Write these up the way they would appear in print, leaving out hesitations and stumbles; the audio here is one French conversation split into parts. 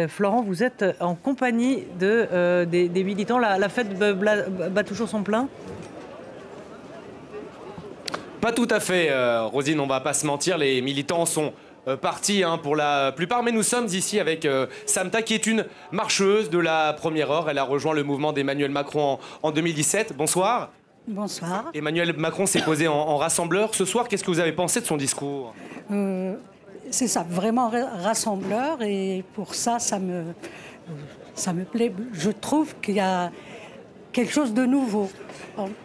Florent, vous êtes en compagnie des militants. La fête bat toujours son plein? Pas tout à fait, Rosine, on va pas se mentir, les militants sont partis pour la plupart, mais nous sommes ici avec Samta, qui est une marcheuse de la première heure. Elle a rejoint le mouvement d'Emmanuel Macron en 2017. Bonsoir. Bonsoir. Emmanuel Macron s'est posé en rassembleur. Ce soir, qu'est-ce que vous avez pensé de son discours? C'est ça, vraiment rassembleur, et pour ça, ça me plaît. Je trouve qu'il y a quelque chose de nouveau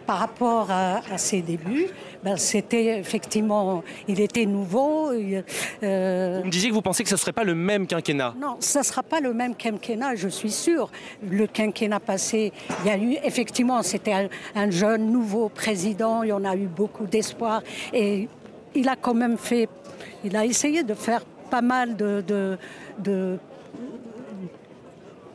par rapport à ses débuts. C'était effectivement, il était nouveau. Vous me disiez que vous pensiez que ce ne serait pas le même quinquennat. Non, ça ne sera pas le même quinquennat, je suis sûre. Le quinquennat passé, il y a eu, effectivement, c'était un jeune, nouveau président, il y en a eu beaucoup d'espoir, et il a quand même fait, il a essayé de faire pas mal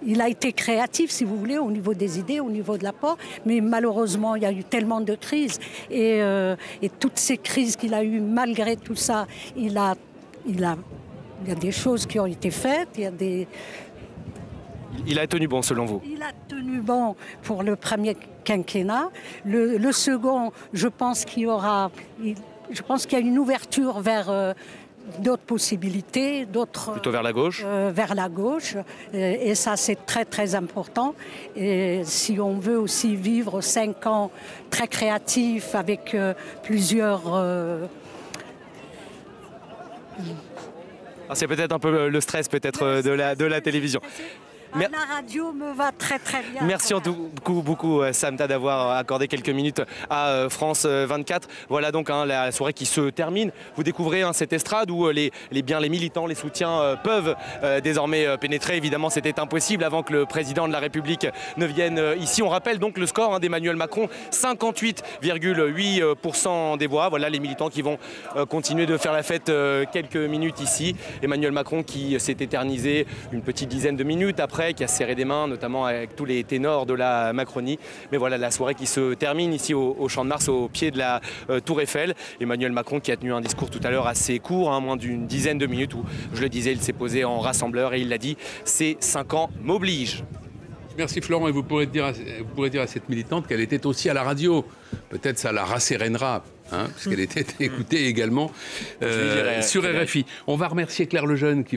il a été créatif, si vous voulez, au niveau des idées, au niveau de l'apport, mais malheureusement, il y a eu tellement de crises. Et toutes ces crises qu'il a eues, malgré tout ça, il y a des choses qui ont été faites, Il a tenu bon, selon vous? Il a tenu bon pour le premier quinquennat. Le second, je pense qu'il y a une ouverture vers d'autres possibilités, plutôt vers la gauche. Vers la gauche, et ça c'est très très important. Et si on veut aussi vivre 5 ans très créatifs avec plusieurs... C'est peut-être un peu le stress peut-être de la télévision. La radio me va très très bien. Merci en tout beaucoup Samta, d'avoir accordé quelques minutes à France 24. Voilà donc la soirée qui se termine. Vous découvrez cette estrade où les militants, les soutiens peuvent désormais pénétrer. Évidemment, c'était impossible avant que le président de la République ne vienne ici. On rappelle donc le score d'Emmanuel Macron, 58,8% des voix. Voilà les militants qui vont continuer de faire la fête quelques minutes ici. Emmanuel Macron qui s'est éternisé une petite dizaine de minutes après, qui a serré des mains, notamment avec tous les ténors de la Macronie. Mais voilà la soirée qui se termine ici au Champ de Mars, au pied de la Tour Eiffel. Emmanuel Macron qui a tenu un discours tout à l'heure assez court, moins d'une dizaine de minutes, où, je le disais, il s'est posé en rassembleur et il l'a dit, ces 5 ans m'obligent. Merci Florent, et vous pourrez dire à cette militante qu'elle était aussi à la radio. Peut-être ça la rassérénera, parce qu'elle était écoutée également sur RFI. On va remercier Claire Lejeune qui